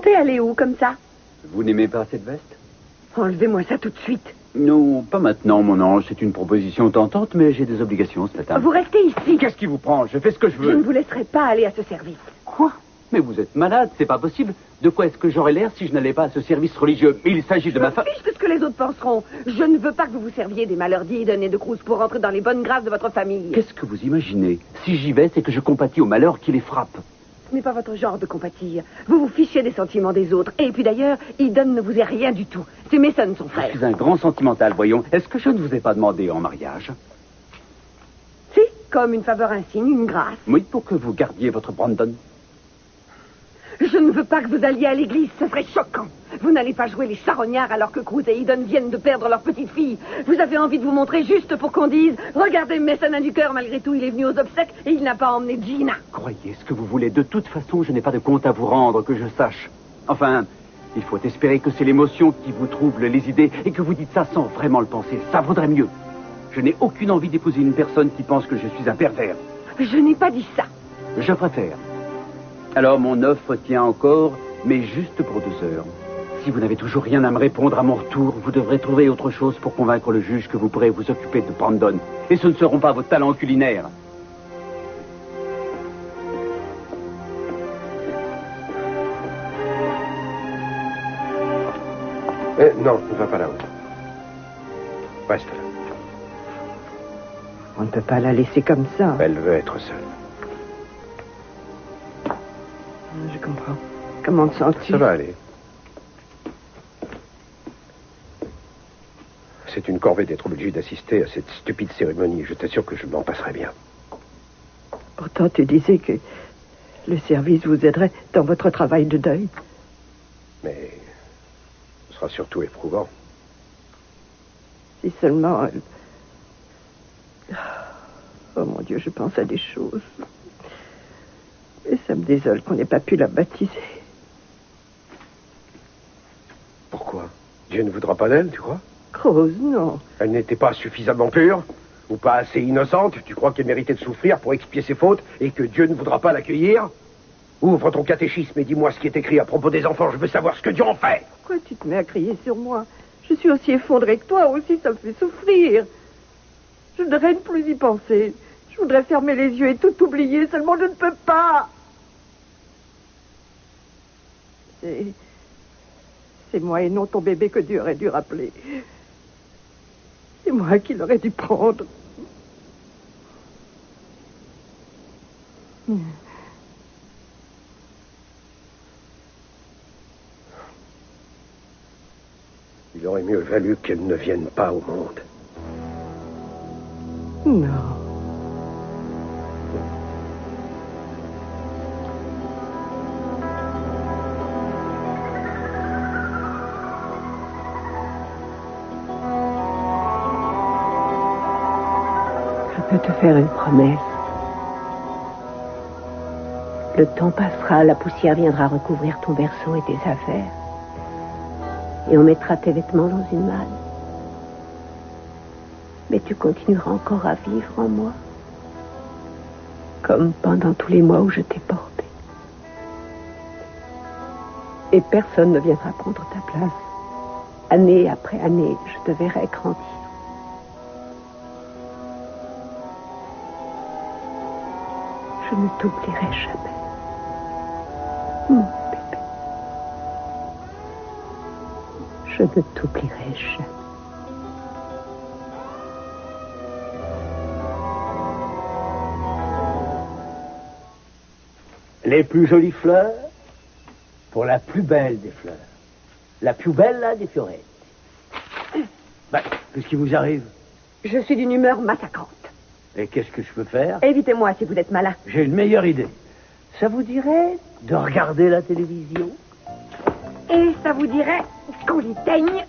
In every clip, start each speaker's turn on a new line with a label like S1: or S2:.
S1: comptez aller où, comme ça?
S2: Vous n'aimez pas cette veste?
S1: Enlevez-moi ça tout de suite.
S2: Non, pas maintenant, mon ange. C'est une proposition tentante, mais j'ai des obligations ce matin.
S1: Vous restez ici.
S2: Qu'est-ce qui vous prend? Je fais ce que je veux.
S1: Je ne vous laisserai pas aller à ce service.
S2: Quoi? Mais vous êtes malade, c'est pas possible. De quoi est-ce que j'aurais l'air si je n'allais pas à ce service religieux? Il s'agit de ma femme.
S1: Je me fiche de ce que les autres penseront. Je ne veux pas que vous vous serviez des malheurs d'Eden et de Cruz pour entrer dans les bonnes grâces de votre famille.
S2: Qu'est-ce que vous imaginez? Si j'y vais, c'est que je compatis aux malheurs qui les frappent.
S1: Ce n'est pas votre genre de compatir. Vous vous fichez des sentiments des autres. Et puis d'ailleurs, Eden ne vous est rien du tout. C'est Mason, son frère.
S2: Je suis un grand sentimental, voyons. Est-ce que je ne vous ai pas demandé en mariage?
S1: Si, comme une faveur insigne, une grâce.
S2: Oui, pour que vous gardiez votre Brandon.
S1: Je ne veux pas que vous alliez à l'église, ce serait choquant. Vous n'allez pas jouer les charognards alors que Cruz et Eden viennent de perdre leur petite fille. Vous avez envie de vous montrer juste pour qu'on dise « Regardez, Mason a du cœur, malgré tout, il est venu aux obsèques et il n'a pas emmené Gina. »
S2: Croyez ce que vous voulez. De toute façon, je n'ai pas de compte à vous rendre, que je sache. Enfin, il faut espérer que c'est l'émotion qui vous trouble les idées et que vous dites ça sans vraiment le penser. Ça vaudrait mieux. Je n'ai aucune envie d'épouser une personne qui pense que je suis un pervers.
S1: Je n'ai pas dit ça.
S2: Je préfère. Alors, mon offre tient encore, mais juste pour 2 heures. Si vous n'avez toujours rien à me répondre à mon retour, vous devrez trouver autre chose pour convaincre le juge que vous pourrez vous occuper de Brandon. Et ce ne seront pas vos talents culinaires.
S3: Non, ne va pas là-haut. Reste là.
S1: On ne peut pas la laisser comme ça.
S3: Elle veut être seule.
S1: Je comprends. Comment te sens-tu?
S3: Ça va aller. C'est une corvée d'être obligé d'assister à cette stupide cérémonie. Je t'assure que je m'en passerai bien.
S1: Pourtant, tu disais que le service vous aiderait dans votre travail de deuil.
S3: Mais ce sera surtout éprouvant.
S1: Si seulement... Oh mon Dieu, je pense à des choses. Et ça me désole qu'on n'ait pas pu la baptiser.
S3: Pourquoi? Dieu ne voudra pas d'elle, tu crois?
S1: Cruz, non.
S3: Elle n'était pas suffisamment pure? Ou pas assez innocente? Tu crois qu'elle méritait de souffrir pour expier ses fautes et que Dieu ne voudra pas l'accueillir? Ouvre ton catéchisme et dis-moi ce qui est écrit à propos des enfants. Je veux savoir ce que Dieu en fait.
S1: Pourquoi tu te mets à crier sur moi? Je suis aussi effondrée que toi, aussi ça me fait souffrir. Je ne voudrais ne plus y penser. Je voudrais fermer les yeux et tout oublier, seulement je ne peux pas. C'est moi et non ton bébé que Dieu aurait dû rappeler. C'est moi qui l'aurais dû prendre.
S3: Il aurait mieux valu qu'elle ne vienne pas au monde.
S1: Non. Je peux te faire une promesse. Le temps passera, la poussière viendra recouvrir ton berceau et tes affaires. Et on mettra tes vêtements dans une malle. Mais tu continueras encore à vivre en moi. Comme pendant tous les mois où je t'ai porté. Et personne ne viendra prendre ta place. Année après année, je te verrai grandir. Je ne t'oublierai jamais. Mon bébé. Je ne t'oublierai jamais.
S4: Les plus jolies fleurs pour la plus belle des fleurs. La plus belle, là, des fiorettes. Ben, qu'est-ce qui vous arrive?
S1: Je suis d'une humeur massacrante.
S4: Et qu'est-ce que je peux faire?
S1: Évitez-moi si vous êtes malin.
S4: J'ai une meilleure idée. Ça vous dirait de regarder la télévision?
S1: Et ça vous dirait qu'on l'éteigne?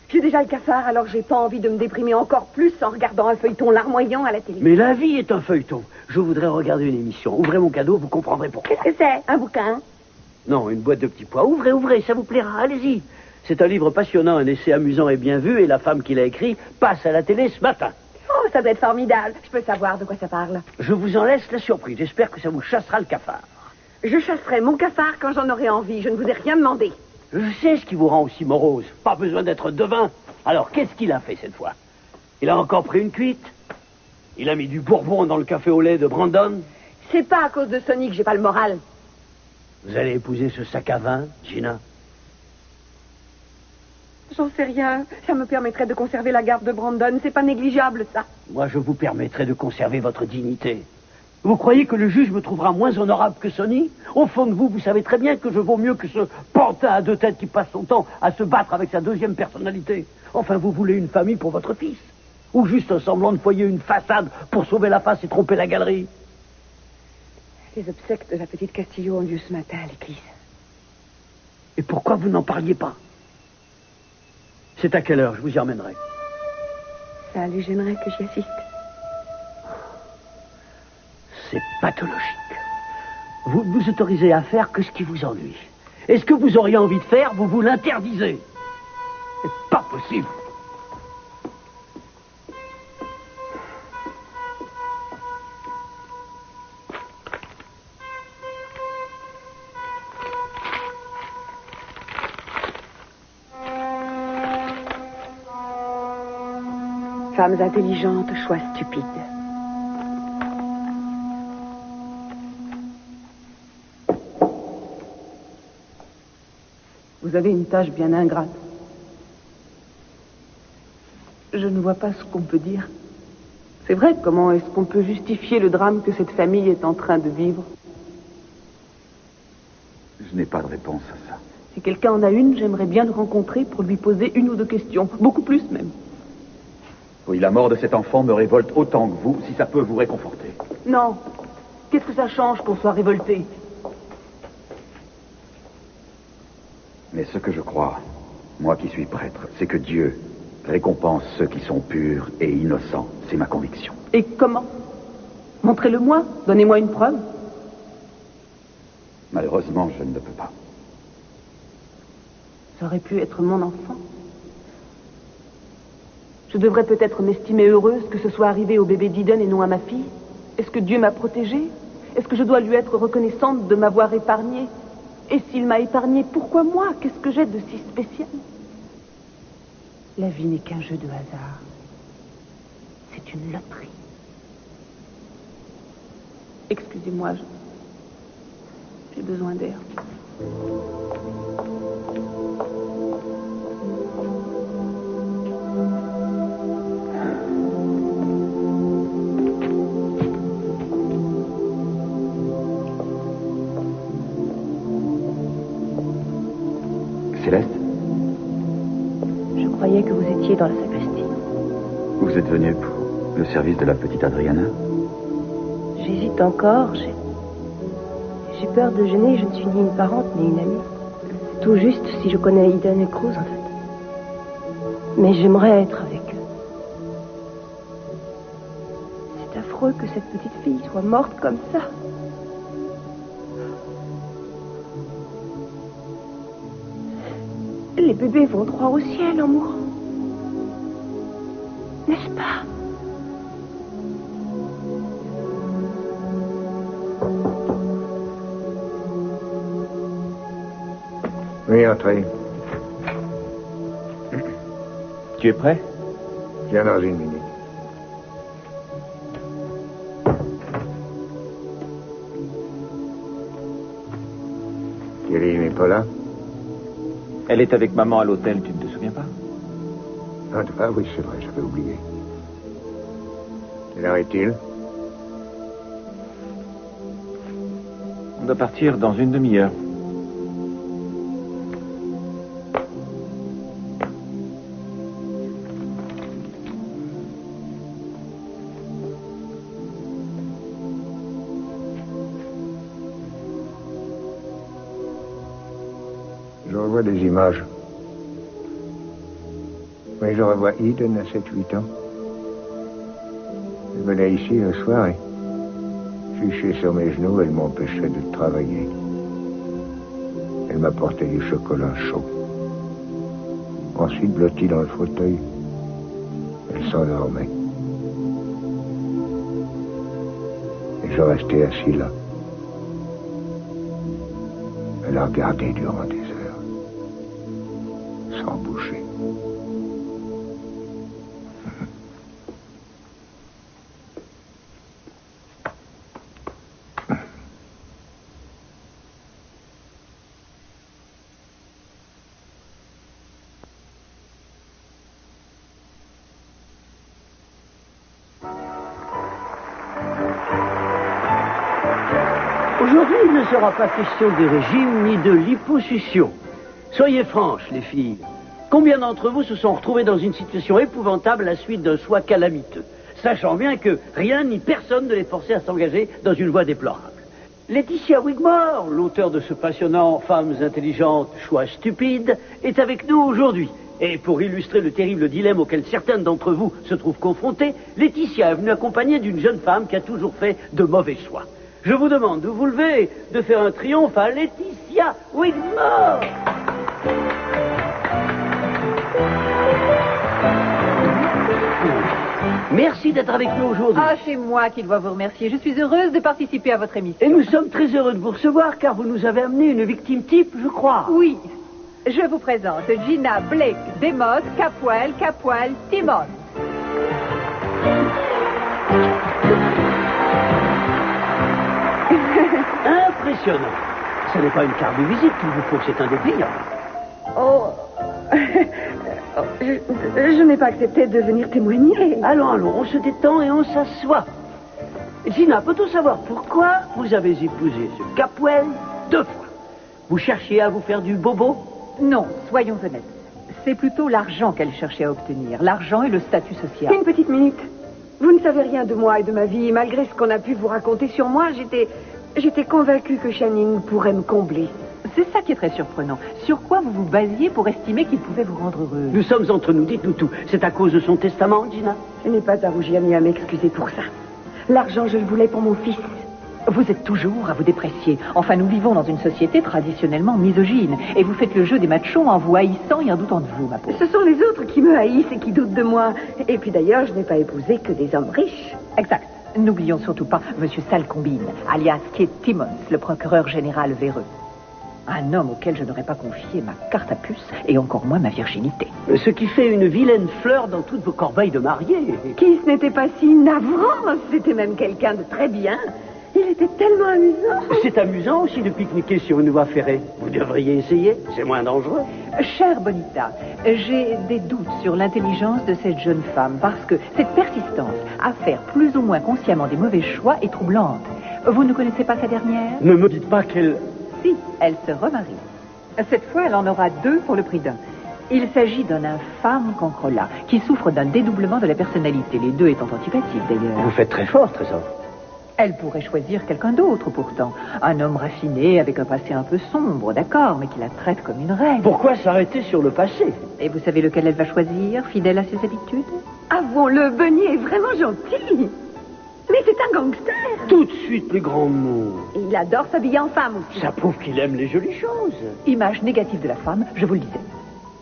S1: J'ai déjà le cafard, alors j'ai pas envie de me déprimer encore plus en regardant un feuilleton larmoyant à la télé.
S4: Mais la vie est un feuilleton. Je voudrais regarder une émission. Ouvrez mon cadeau, vous comprendrez pourquoi.
S1: Qu'est-ce que c'est? Un bouquin?
S4: Non, une boîte de petits pois. Ouvrez, ça vous plaira. Allez-y. C'est un livre passionnant, un essai amusant et bien vu, et la femme qui l'a écrit passe à la télé ce matin.
S1: Oh, ça doit être formidable. Je peux savoir de quoi ça parle.
S4: Je vous en laisse la surprise. J'espère que ça vous chassera le cafard.
S1: Je chasserai mon cafard quand j'en aurai envie. Je ne vous ai rien demandé.
S4: Je sais ce qui vous rend aussi morose. Pas besoin d'être devin. Alors, qu'est-ce qu'il a fait cette fois? Il a encore pris une cuite? Il a mis du bourbon dans le café au lait de Brandon?
S1: C'est pas à cause de Sonny que j'ai pas le moral.
S4: Vous allez épouser ce sac à vin, Gina?
S1: J'en sais rien. Ça me permettrait de conserver la garde de Brandon. C'est pas négligeable, ça.
S4: Moi, je vous permettrai de conserver votre dignité. Vous croyez que le juge me trouvera moins honorable que Sonny? Au fond de vous, vous savez très bien que je vaux mieux que ce pantin à deux têtes qui passe son temps à se battre avec sa deuxième personnalité. Enfin, vous voulez une famille pour votre fils? Ou juste un semblant de foyer, une façade pour sauver la face et tromper la galerie?
S1: Les obsèques de la petite Castillo ont lieu ce matin à l'église.
S4: Et pourquoi vous n'en parliez pas? C'est à quelle heure? Je vous y emmènerai.
S1: Ça les gênerait que j'y assiste.
S4: C'est pathologique. Vous ne vous autorisez à faire que ce qui vous ennuie. Et ce que vous auriez envie de faire, vous vous l'interdisez. C'est pas possible.
S1: Femmes intelligentes, choix stupides. Vous avez une tâche bien ingrate. Je ne vois pas ce qu'on peut dire. C'est vrai, comment est-ce qu'on peut justifier le drame que cette famille est en train de vivre?
S2: Je n'ai pas de réponse à ça.
S1: Si quelqu'un en a une, j'aimerais bien le rencontrer pour lui poser une ou deux questions. Beaucoup plus, même.
S2: Oui, la mort de cet enfant me révolte autant que vous, si ça peut vous réconforter.
S1: Non. Qu'est-ce que ça change qu'on soit révolté?
S2: Mais ce que je crois, moi qui suis prêtre, c'est que Dieu récompense ceux qui sont purs et innocents. C'est ma conviction.
S1: Et comment? Montrez-le-moi. Donnez-moi une preuve.
S2: Malheureusement, je ne le peux pas.
S1: Ça aurait pu être mon enfant. Je devrais peut-être m'estimer heureuse que ce soit arrivé au bébé d'Eden et non à ma fille. Est-ce que Dieu m'a protégée? Est-ce que je dois lui être reconnaissante de m'avoir épargnée? Et s'il m'a épargnée, pourquoi moi? Qu'est-ce que j'ai de si spécial? La vie n'est qu'un jeu de hasard. C'est une loterie. Excusez-moi, j'ai besoin d'air.
S2: Céleste,
S1: Je croyais que vous étiez dans la sacristie.
S2: vous êtes venue pour le service de la petite Adriana?
S5: J'hésite encore. J'ai peur de gêner. Je ne suis ni une parente ni une amie. Tout juste si je connais Eden et Cruz, en fait. Mais j'aimerais être avec eux. C'est affreux que cette petite fille soit morte comme ça. Les bébés vont droit au ciel en mourant. N'est-ce pas?
S3: Oui, entrez.
S2: Tu es prêt?
S3: Viens dans une minute. Thierry n'est pas là?
S6: Elle est avec maman à l'hôtel, tu ne te souviens pas?
S3: Ah oui, c'est vrai, j'avais oublié. Quelle heure est-il?
S6: On doit partir dans une demi-heure.
S3: Je revois des images. Oui, je revois Eden à 7-8 ans. Elle venait ici le soir et, fichée sur mes genoux, elle m'empêchait de travailler. Elle m'apportait du chocolat chaud. Ensuite, blottie dans le fauteuil, elle s'endormait. Et je restais assis là. l'a regardé durant des heures, sans bouger.
S4: Aujourd'hui, il ne sera pas question de régime ni de liposuction. Soyez franches, les filles. Combien d'entre vous se sont retrouvés dans une situation épouvantable à la suite d'un choix calamiteux, sachant bien que rien ni personne ne les forçait à s'engager dans une voie déplorable? Laetitia Wigmore, l'auteur de ce passionnant Femmes intelligentes, choix stupides, est avec nous aujourd'hui. Et pour illustrer le terrible dilemme auquel certaines d'entre vous se trouvent confrontés, Laetitia est venue accompagnée d'une jeune femme qui a toujours fait de mauvais choix. Je vous demande de vous lever et de faire un triomphe à Laetitia Wigmore. Merci d'être avec nous aujourd'hui.
S7: Ah, c'est moi qui dois vous remercier. Je suis heureuse de participer à votre émission.
S4: Et nous sommes très heureux de vous recevoir car vous nous avez amené une victime type, je crois.
S7: Oui. Je vous présente Gina Blake Demos Capwell Timmons.
S4: Impressionnant. Ce n'est pas une carte de visite qu'il vous faut, c'est un dépliant.
S1: Oh. Je n'ai pas accepté de venir témoigner.
S4: Allons, on se détend et on s'assoit. Gina, peut-on savoir pourquoi vous avez épousé ce Capwell 2 fois? Vous cherchiez à vous faire du bobo?
S7: Non, soyons honnêtes. C'est plutôt l'argent qu'elle cherchait à obtenir. L'argent et le statut social.
S1: Une petite minute. Vous ne savez rien de moi et de ma vie. Malgré ce qu'on a pu vous raconter sur moi, j'étais convaincue que Channing pourrait me combler.
S7: C'est ça qui est très surprenant. Sur quoi vous vous basiez pour estimer qu'il pouvait vous rendre heureuse?
S4: Nous sommes entre nous, dites-nous tout. C'est à cause de son testament, Gina?
S1: Je n'ai pas à rougir ni à m'excuser pour ça. L'argent, je le voulais pour mon fils.
S7: Vous êtes toujours à vous déprécier. Enfin, nous vivons dans une société traditionnellement misogyne. Et vous faites le jeu des machos en vous haïssant et en doutant de vous, ma pauvre.
S1: Ce sont les autres qui me haïssent et qui doutent de moi. Et puis d'ailleurs, je n'ai pas épousé que des hommes riches.
S7: Exact. N'oublions surtout pas Monsieur Salcombine, alias Kate Timmons, le procureur général véreux. Un homme auquel je n'aurais pas confié ma carte à puce et encore moins ma virginité.
S4: Ce qui fait une vilaine fleur dans toutes vos corbeilles de mariés.
S1: Qui ce n'était pas si navrant, c'était même quelqu'un de très bien. Il était tellement amusant.
S4: C'est amusant aussi de pique-niquer sur une voie ferrée. Vous devriez essayer, c'est moins dangereux.
S7: Chère Bonita, j'ai des doutes sur l'intelligence de cette jeune femme parce que cette persistance à faire plus ou moins consciemment des mauvais choix est troublante. Vous ne connaissez pas sa dernière?
S4: Ne me dites pas qu'elle...
S7: Si, elle se remarie. Cette fois, elle en aura 2 pour le prix d'un. Il s'agit d'un infâme cancrelat qui souffre d'un dédoublement de la personnalité, les 2 étant antipathiques d'ailleurs.
S4: Vous faites très fort, Trésor.
S7: Elle pourrait choisir quelqu'un d'autre pourtant. Un homme raffiné avec un passé un peu sombre, d'accord, mais qui la traite comme une reine.
S4: Pourquoi s'arrêter sur le passé?
S7: Et vous savez lequel elle va choisir, fidèle à ses habitudes?
S1: Avouons-le, Bunny est vraiment gentil. Mais c'est un gangster.
S4: Tout de suite, les grands mots.
S1: Et il adore s'habiller en femme aussi.
S4: Ça prouve qu'il aime les jolies choses.
S7: Image négative de la femme, je vous le disais.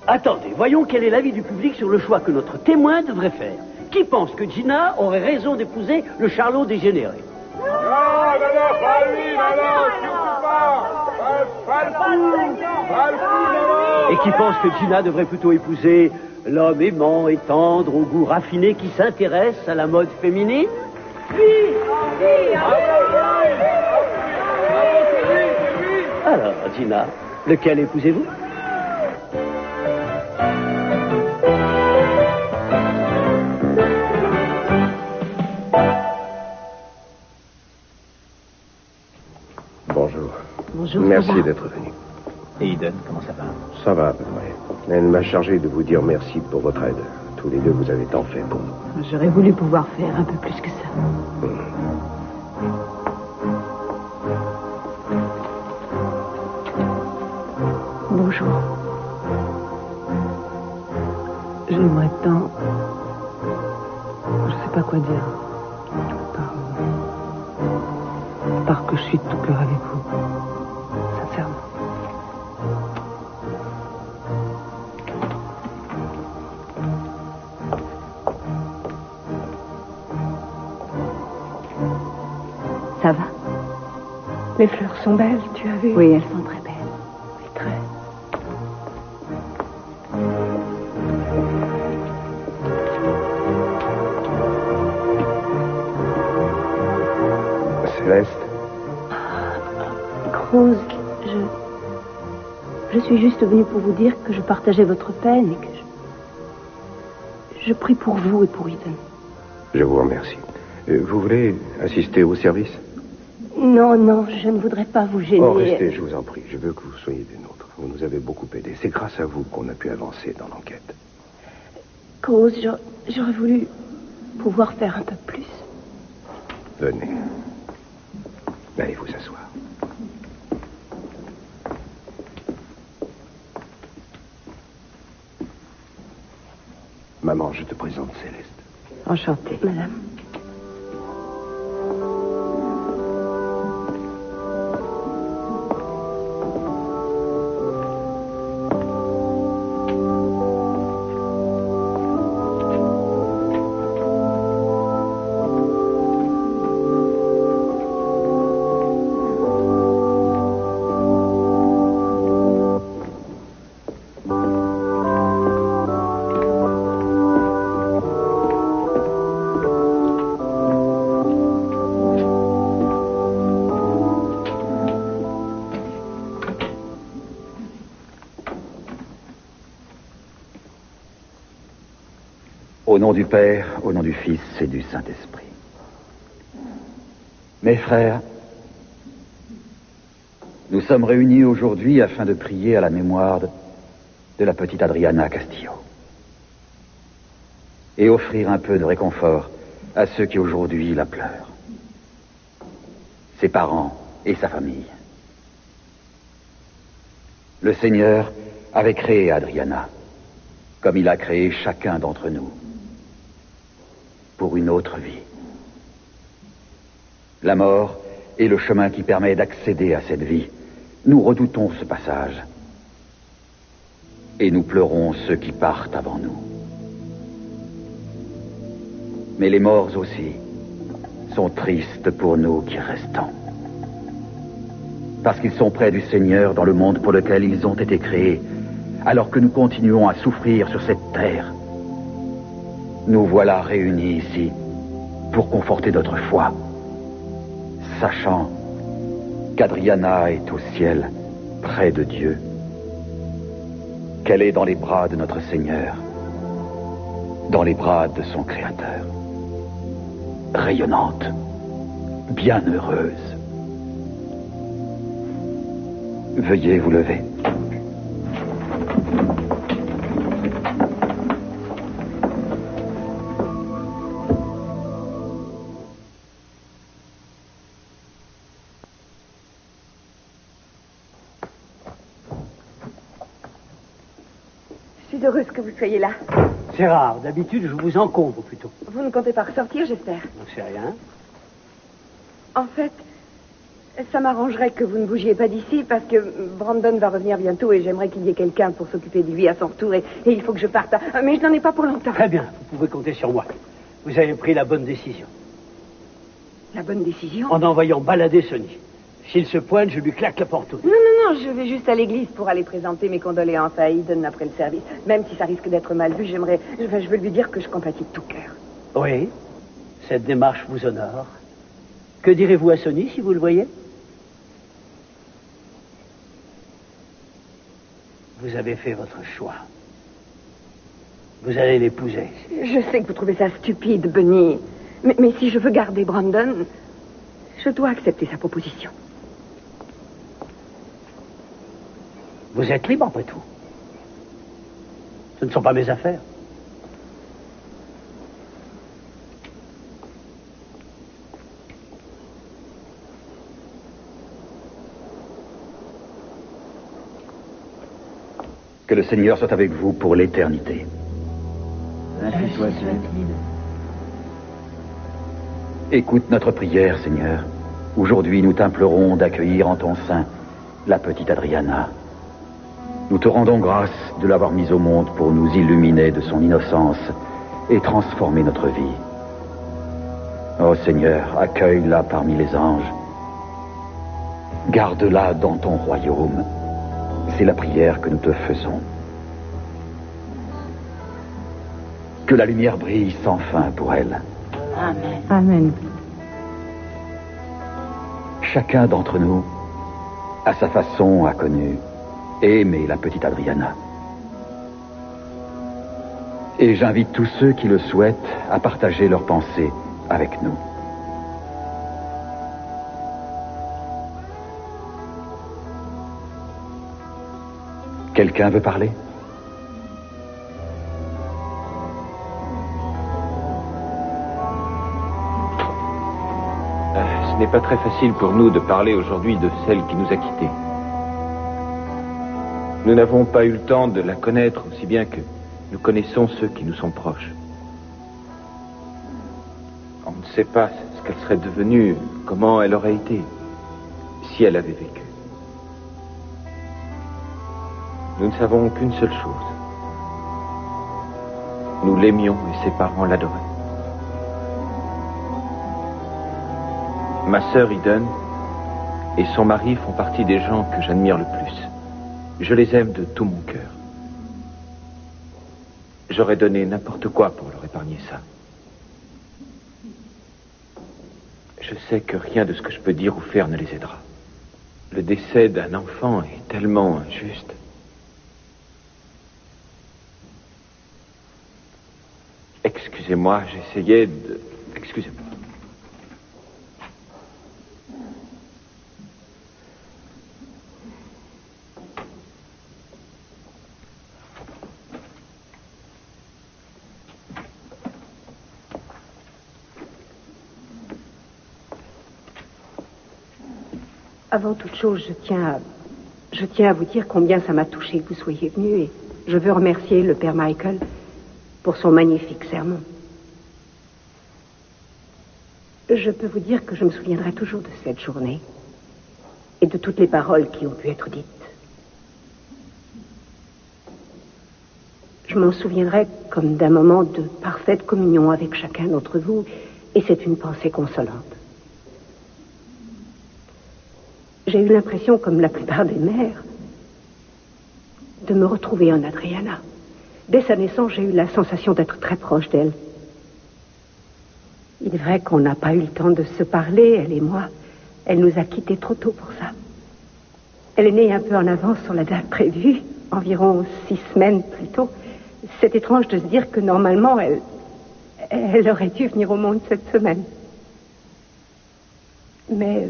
S4: Attendez, voyons quel est l'avis du public sur le choix que notre témoin devrait faire. Qui pense que Gina aurait raison d'épouser le charlot dégénéré?
S8: Non, pas lui, surtout pas le fou,
S4: Et qui pense que Gina devrait plutôt épouser l'homme aimant et tendre, au goût raffiné, qui s'intéresse à la mode féminine? Alors, Gina, lequel épousez-vous?
S3: Bonjour.
S5: Bonjour.
S3: Merci d'être venu.
S6: Et Eden, comment ça va?
S3: Ça va à peu près. Elle m'a chargé de vous dire merci pour votre aide. Tous les deux, vous avez tant fait pour nous.
S5: J'aurais voulu pouvoir faire un peu plus que ça. Bonjour. J'aimerais tant... Je sais pas quoi dire. Par que je suis de tout cœur avec vous. Sincèrement. Ça va? Les fleurs sont belles, tu as vu? Oui, elles sont très belles. suis juste venue pour vous dire que je partageais votre peine et que je prie pour vous et pour Eden.
S3: Je vous remercie. Vous voulez assister au service?
S5: Non, non, je ne voudrais pas vous gêner.
S3: Oh, restez, je vous en prie. Je veux que vous soyez des nôtres. Vous nous avez beaucoup aidés. C'est grâce à vous qu'on a pu avancer dans l'enquête.
S5: Cruz, j'aurais voulu pouvoir faire un peu plus.
S3: Venez. Allez vous asseoir. Maman, je te présente Céleste.
S1: Enchantée.
S5: Madame.
S9: Au nom du Père, au nom du Fils et du Saint-Esprit. Mes frères, nous sommes réunis aujourd'hui afin de prier à la mémoire de la petite Adriana Castillo et offrir un peu de réconfort à ceux qui aujourd'hui la pleurent, ses parents et sa famille. Le Seigneur avait créé Adriana, comme il a créé chacun d'entre nous, pour une autre vie. La mort est le chemin qui permet d'accéder à cette vie. Nous redoutons ce passage. Et nous pleurons ceux qui partent avant nous. Mais les morts aussi sont tristes pour nous qui restons. Parce qu'ils sont près du Seigneur dans le monde pour lequel ils ont été créés, alors que nous continuons à souffrir sur cette terre. Nous voilà réunis ici pour conforter notre foi, sachant qu'Adriana est au ciel, près de Dieu, qu'elle est dans les bras de notre Seigneur, dans les bras de son Créateur, rayonnante, bienheureuse. Veuillez vous lever.
S1: Je suis heureuse que vous soyez là.
S4: C'est rare. D'habitude, je vous encombre plutôt.
S1: Vous ne comptez pas ressortir, j'espère.
S4: Donc c'est rien.
S1: En fait, ça m'arrangerait que vous ne bougiez pas d'ici parce que Brandon va revenir bientôt et j'aimerais qu'il y ait quelqu'un pour s'occuper de lui à son retour et il faut que je parte. Mais je n'en ai pas pour longtemps.
S4: Très bien, vous pouvez compter sur moi. Vous avez pris la bonne décision.
S1: La bonne décision?
S4: En envoyant balader Sonny. S'il se pointe, je lui claque la porte.
S1: Non, non, non, je vais juste à l'église pour aller présenter mes condoléances à Eden après le service. Même si ça risque d'être mal vu, je veux lui dire que je compatis de tout cœur.
S4: Oui, cette démarche vous honore. Que direz-vous à Sonny si vous le voyez? Vous avez fait votre choix. Vous allez l'épouser.
S1: Je sais que vous trouvez ça stupide, Bunny. Mais si je veux garder Brandon, je dois accepter sa proposition.
S4: Vous êtes libre après tout. Ce ne sont pas mes affaires.
S9: Que le Seigneur soit avec vous pour l'éternité.
S6: Ainsi soit-il.
S9: Écoute notre prière, Seigneur. Aujourd'hui, nous t'implorons d'accueillir en ton sein la petite Adriana. Nous te rendons grâce de l'avoir mise au monde pour nous illuminer de son innocence et transformer notre vie. Oh Seigneur, accueille-la parmi les anges. Garde-la dans ton royaume. C'est la prière que nous te faisons. Que la lumière brille sans fin pour elle.
S5: Amen.
S1: Amen.
S9: Chacun d'entre nous, à sa façon, a connu et aimer la petite Adriana. Et j'invite tous ceux qui le souhaitent à partager leurs pensées avec nous. Quelqu'un veut parler ?
S6: Ce n'est pas très facile pour nous de parler aujourd'hui de celle qui nous a quittés. Nous n'avons pas eu le temps de la connaître aussi bien que nous connaissons ceux qui nous sont proches. On ne sait pas ce qu'elle serait devenue, comment elle aurait été, si elle avait vécu. Nous ne savons qu'une seule chose. Nous l'aimions et ses parents l'adoraient. Ma sœur Eden et son mari font partie des gens que j'admire le plus. Je les aime de tout mon cœur. J'aurais donné n'importe quoi pour leur épargner ça. Je sais que rien de ce que je peux dire ou faire ne les aidera. Le décès d'un enfant est tellement injuste. Excusez-moi, j'essayais de... Excusez-moi.
S5: Avant toute chose, je tiens à vous dire combien ça m'a touché que vous soyez venu et je veux remercier le père Michael pour son magnifique sermon. Je peux vous dire que je me souviendrai toujours de cette journée et de toutes les paroles qui ont pu être dites. Je m'en souviendrai comme d'un moment de parfaite communion avec chacun d'entre vous et c'est une pensée consolante. J'ai eu l'impression, comme la plupart des mères, de me retrouver en Adriana. Dès sa naissance, j'ai eu la sensation d'être très proche d'elle. Il est vrai qu'on n'a pas eu le temps de se parler, elle et moi. Elle nous a quittés trop tôt pour ça. Elle est née un peu en avance sur la date prévue, environ 6 semaines plus tôt. C'est étrange de se dire que normalement, elle aurait dû venir au monde cette semaine. Mais...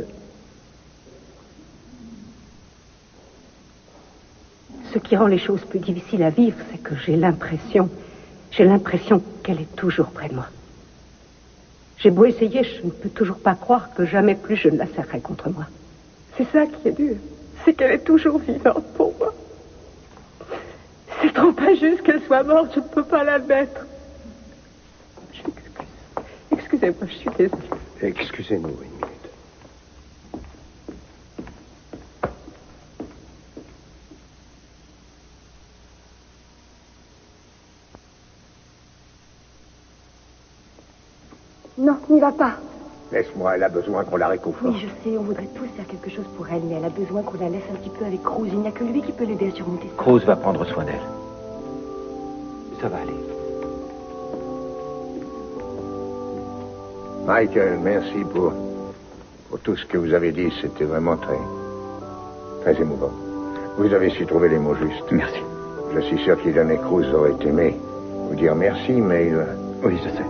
S5: ce qui rend les choses plus difficiles à vivre, c'est que j'ai l'impression qu'elle est toujours près de moi. J'ai beau essayer, je ne peux toujours pas croire que jamais plus je ne la serrerai contre moi. C'est ça qui est dur, c'est qu'elle est toujours vivante pour moi. C'est trop injuste qu'elle soit morte, je ne peux pas l'admettre. Je m'excuse. Excusez-moi, je suis désolée.
S3: Excusez-nous une minute.
S1: Non, n'y va pas.
S3: Laisse-moi, elle a besoin qu'on la réconforte.
S5: Oui, je sais, on voudrait tous faire quelque chose pour elle, mais elle a besoin qu'on la laisse un petit peu avec Cruz. Il n'y a que lui qui peut l'aider à surmonter ça.
S6: Cruz va prendre soin d'elle. Ça va aller.
S10: Michael, merci pour tout ce que vous avez dit. C'était vraiment très émouvant. Vous avez su trouver les mots justes.
S9: Merci.
S10: Je suis sûr qu'Eden et Cruz auraient aimé vous dire merci, mais il...
S9: Oui, je sais.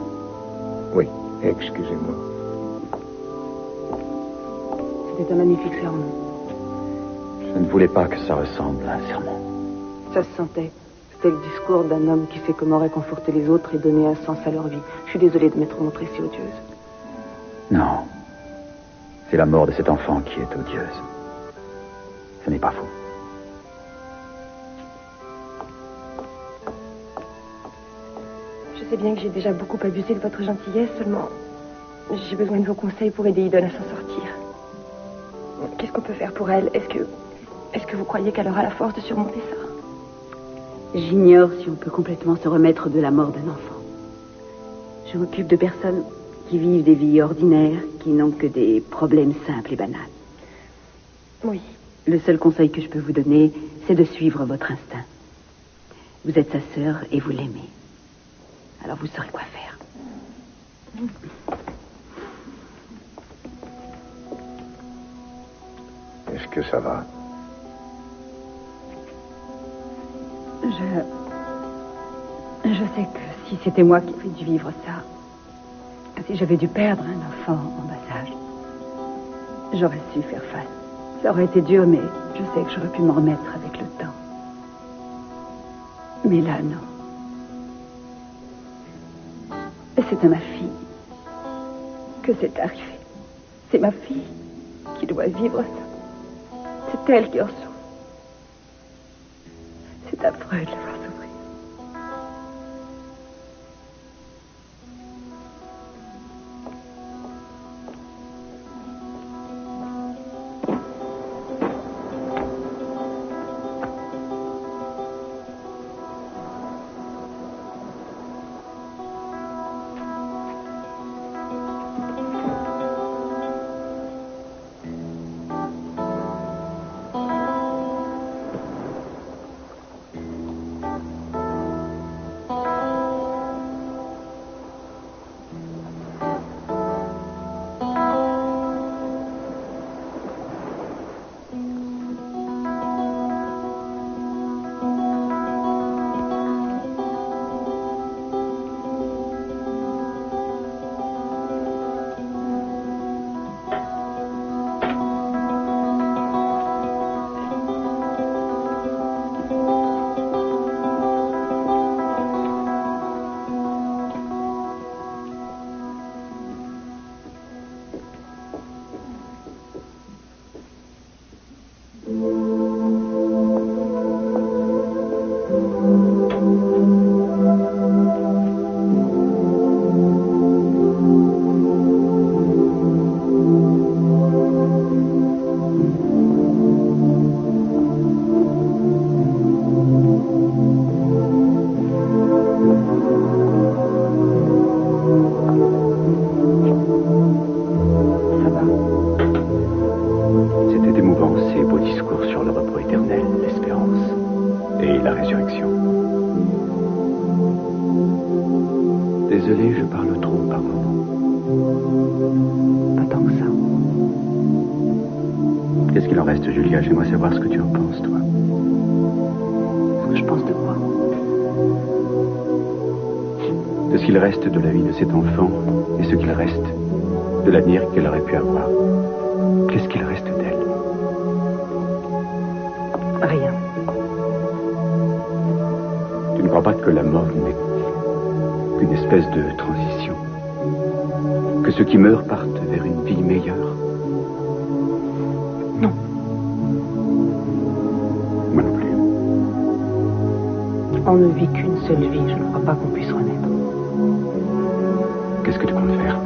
S10: Oui, excusez-moi.
S1: C'était un magnifique sermon.
S9: Je ne voulais pas que ça ressemble à un sermon.
S1: Ça se sentait. C'était le discours d'un homme qui sait comment réconforter les autres et donner un sens à leur vie. Je suis désolée de m'être montrée si odieuse.
S9: Non. C'est la mort de cet enfant qui est odieuse. Ce n'est pas faux.
S5: Je sais bien que j'ai déjà beaucoup abusé de votre gentillesse, seulement j'ai besoin de vos conseils pour aider Eden à s'en sortir. Qu'est-ce qu'on peut faire pour elle? Est-ce que vous croyez qu'elle aura la force de surmonter ça?
S1: J'ignore si on peut complètement se remettre de la mort d'un enfant. Je m'occupe de personnes qui vivent des vies ordinaires, qui n'ont que des problèmes simples et banals.
S5: Oui.
S1: Le seul conseil que je peux vous donner, c'est de suivre votre instinct. Vous êtes sa sœur et vous l'aimez. Alors vous saurez quoi faire.
S10: Est-ce que ça va?
S1: Je sais que si c'était moi qui avais dû vivre ça, si j'avais dû perdre un enfant en bas âge, j'aurais su faire face. Ça aurait été dur, mais je sais que j'aurais pu m'en remettre avec le temps. Mais là, non. Et c'est à ma fille que c'est arrivé. C'est ma fille qui doit vivre ça. C'est elle qui en souffre. C'est affreux de la voir souffrir.
S2: Désolé, je parle trop par moment. Pas tant que ça. Qu'est-ce qu'il en reste, Julia? J'aimerais savoir ce que tu en penses, toi.
S1: Ce que je pense de quoi?
S2: De ce qu'il reste de la vie de cet enfant et ce qu'il reste de l'avenir qu'elle aurait pu avoir. Qu'est-ce qu'il reste d'elle?
S1: Rien.
S2: Tu ne crois pas que la mort n'est qu'une espèce de transition? Que ceux qui meurent partent vers une vie meilleure?
S1: Non.
S2: Moi non plus.
S1: On ne vit qu'une seule vie. Je ne crois pas qu'on puisse renaître.
S2: Qu'est-ce que tu comptes faire?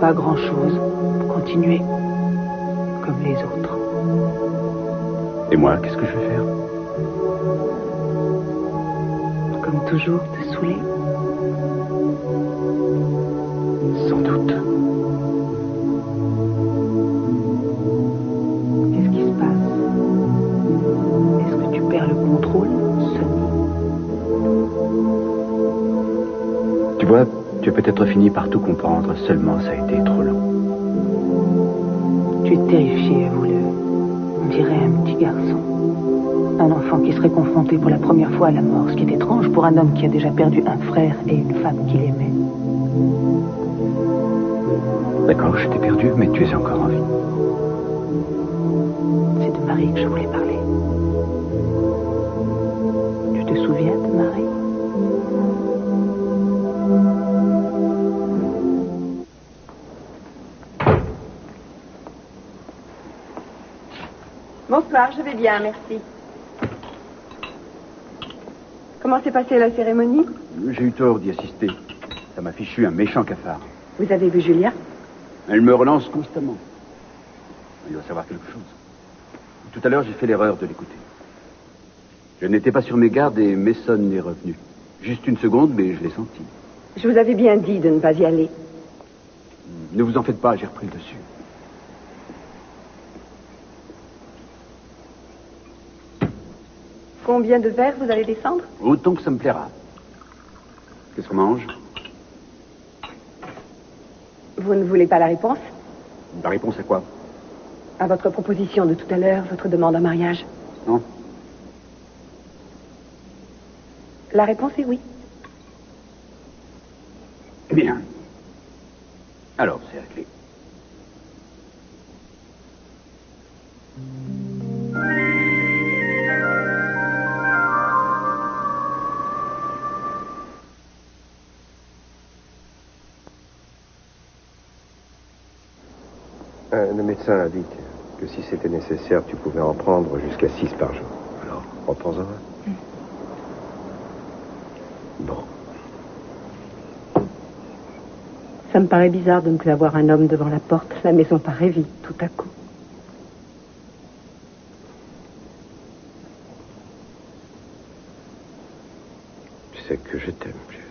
S1: Pas grand-chose. Continuer comme les autres.
S2: Et moi, qu'est-ce que je vais faire?
S1: Comme toujours, te saouler.
S2: Sans doute.
S1: Qu'est-ce qui se passe? Est-ce que tu perds le contrôle, Sonny?
S2: Tu vois, tu as peut-être fini par tout comprendre, seulement ça a été trop long.
S1: Tu es terrifié, avoue-le. On dirait un petit garçon. Un enfant qui serait confronté pour la première fois à la mort, ce qui est étrange pour un homme qui a déjà perdu un frère et une femme qu'il aimait.
S2: D'accord, je t'ai perdu, mais tu es encore en vie.
S1: C'est de Marie que je voulais parler. Tu te souviens de Marie?
S5: Bonsoir, je vais bien, merci. Comment s'est passée la cérémonie?
S2: J'ai eu tort d'y assister. Ça m'a fichu un méchant cafard.
S5: Vous avez vu Julia?
S2: Elle me relance constamment. Elle doit savoir quelque chose. Tout à l'heure, j'ai fait l'erreur de l'écouter. Je n'étais pas sur mes gardes et Mason n'est revenu. Juste une seconde, mais je l'ai senti.
S5: Je vous avais bien dit de ne pas y aller.
S2: Ne vous en faites pas, j'ai repris le dessus.
S5: Combien de verres vous allez descendre?
S2: Autant que ça me plaira. Qu'est-ce qu'on mange?
S5: Vous ne voulez pas la réponse?
S2: La réponse à quoi?
S5: À votre proposition de tout à l'heure, votre demande en mariage.
S2: Non.
S5: La réponse est oui.
S2: Bien. Alors, c'est réglé.
S3: Le médecin indique que si c'était nécessaire, tu pouvais en prendre jusqu'à 6 par jour. Alors, reprends-en un. Bon.
S5: Ça me paraît bizarre de ne plus avoir un homme devant la porte. La maison paraît vide tout à coup.
S3: Tu sais que je t'aime, chérie.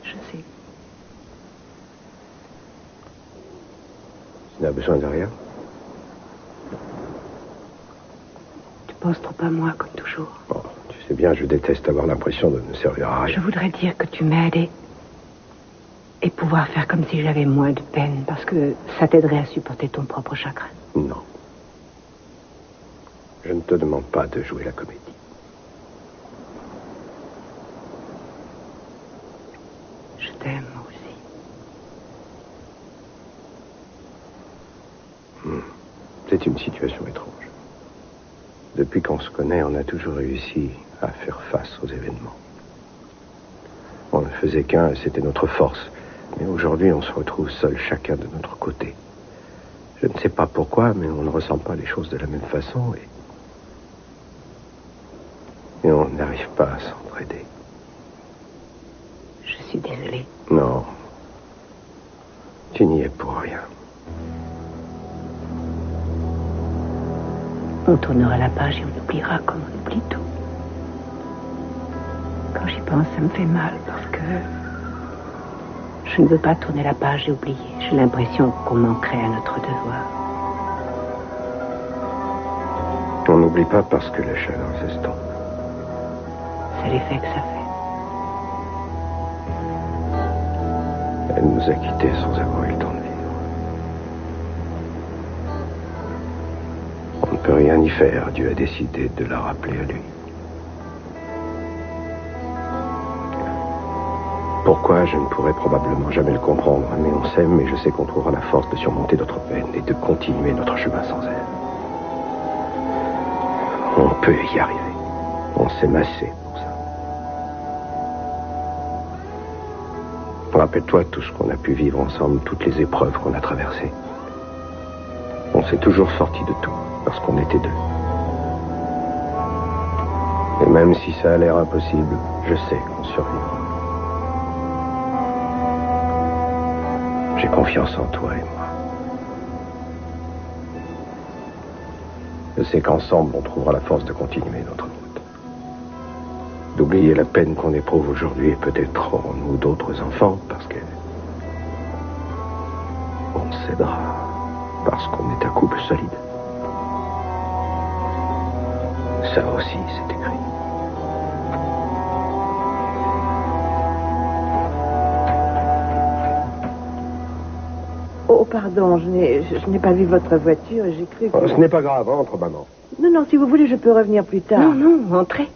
S5: Je sais.
S3: Tu n'as besoin de rien.
S5: Tu penses trop à moi, comme toujours.
S3: Bon, tu sais bien, je déteste avoir l'impression de ne servir à rien.
S5: Je voudrais dire que tu m'as aidé. Et pouvoir faire comme si j'avais moins de peine, parce que ça t'aiderait à supporter ton propre chagrin.
S3: Non. Je ne te demande pas de jouer la comédie.
S5: Je t'aime, moi aussi.
S3: C'est une situation étrange. Depuis qu'on se connaît, on a toujours réussi à faire face aux événements. On ne faisait qu'un, c'était notre force. Mais aujourd'hui, on se retrouve seuls, chacun de notre côté. Je ne sais pas pourquoi, mais on ne ressent pas les choses de la même façon et on n'arrive pas à s'entraider.
S5: Je suis désolée.
S3: Non. Tu n'y es pour rien.
S5: On tournera la page et on oubliera comme on oublie tout. Quand j'y pense, ça me fait mal parce que je ne veux pas tourner la page et oublier. J'ai l'impression qu'on manquerait à notre devoir.
S3: On n'oublie pas parce que le chagrin s'estompe.
S5: C'est l'effet que ça fait.
S3: Elle nous a quittés sans avoir eu le temps de vivre. On ne peut rien y faire. Dieu a décidé de la rappeler à lui. Pourquoi, je ne pourrai probablement jamais le comprendre, mais on s'aime et je sais qu'on trouvera la force de surmonter notre peine et de continuer notre chemin sans elle. On peut y arriver. On s'aime assez pour ça. Rappelle-toi tout ce qu'on a pu vivre ensemble, toutes les épreuves qu'on a traversées. On s'est toujours sortis de tout, parce qu'on était deux. Et même si ça a l'air impossible, je sais qu'on survivra. J'ai confiance en toi et moi. Je sais qu'ensemble, on trouvera la force de continuer notre route. D'oublier la peine qu'on éprouve aujourd'hui et peut-être aurons-nous d'autres enfants parce que on s'aidera parce qu'on est un couple solide. Ça aussi, c'est écrit.
S5: Oh, pardon, je n'ai pas vu votre voiture et j'ai cru que...
S3: Oh, ce n'est pas grave, entre, maman.
S5: Non, non, si vous voulez, je peux revenir plus tard. Non, non, entrez.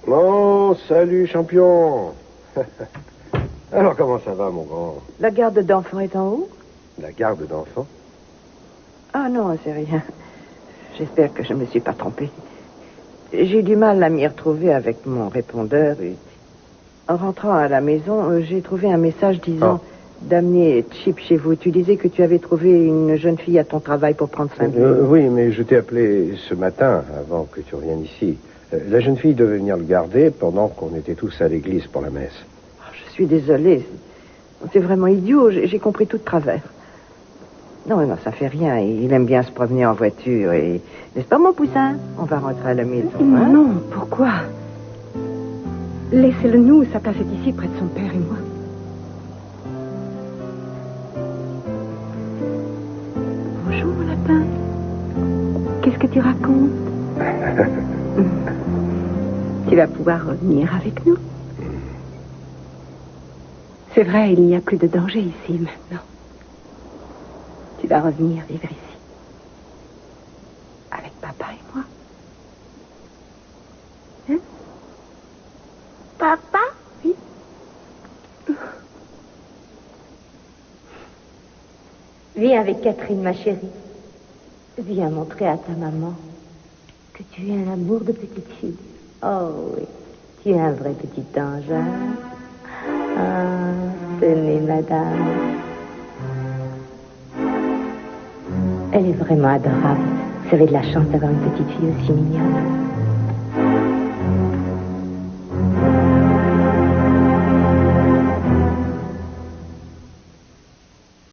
S3: Oh, salut, champion. Alors, comment ça va, mon grand?
S5: La garde d'enfants est en haut?
S3: La garde d'enfants?
S5: Ah non, c'est rien. J'espère que je ne me suis pas trompée. J'ai du mal à m'y retrouver avec mon répondeur. En rentrant à la maison, j'ai trouvé un message disant d'amener Chip chez vous. Tu disais que tu avais trouvé une jeune fille à ton travail pour prendre soin de lui.
S3: Oui, mais je t'ai appelé ce matin, avant que tu reviennes ici. La jeune fille devait venir le garder pendant qu'on était tous à l'église pour la messe.
S5: Oh, je suis désolée. C'est vraiment idiot. J'ai compris tout de travers. Non, non, ça fait rien. Il aime bien se promener en voiture. Et... N'est-ce pas, mon poussin? On va rentrer à la maison. Hein? Non, pourquoi? Laissez-le nous, sa place est ici, près de son père et moi. Bonjour, mon lapin. Qu'est-ce que tu racontes? Tu vas pouvoir revenir avec nous. C'est vrai, il n'y a plus de danger ici maintenant. Tu vas revenir vivre ici. Avec papa et moi. Hein? Papa? Oui. Viens avec Catherine, ma chérie. Viens montrer à ta maman que tu es un amour de petite fille. Oh oui, tu es un vrai petit ange, hein? Ah, tenez, madame. Elle est vraiment adorable. Vous avez de la chance d'avoir une petite fille aussi mignonne.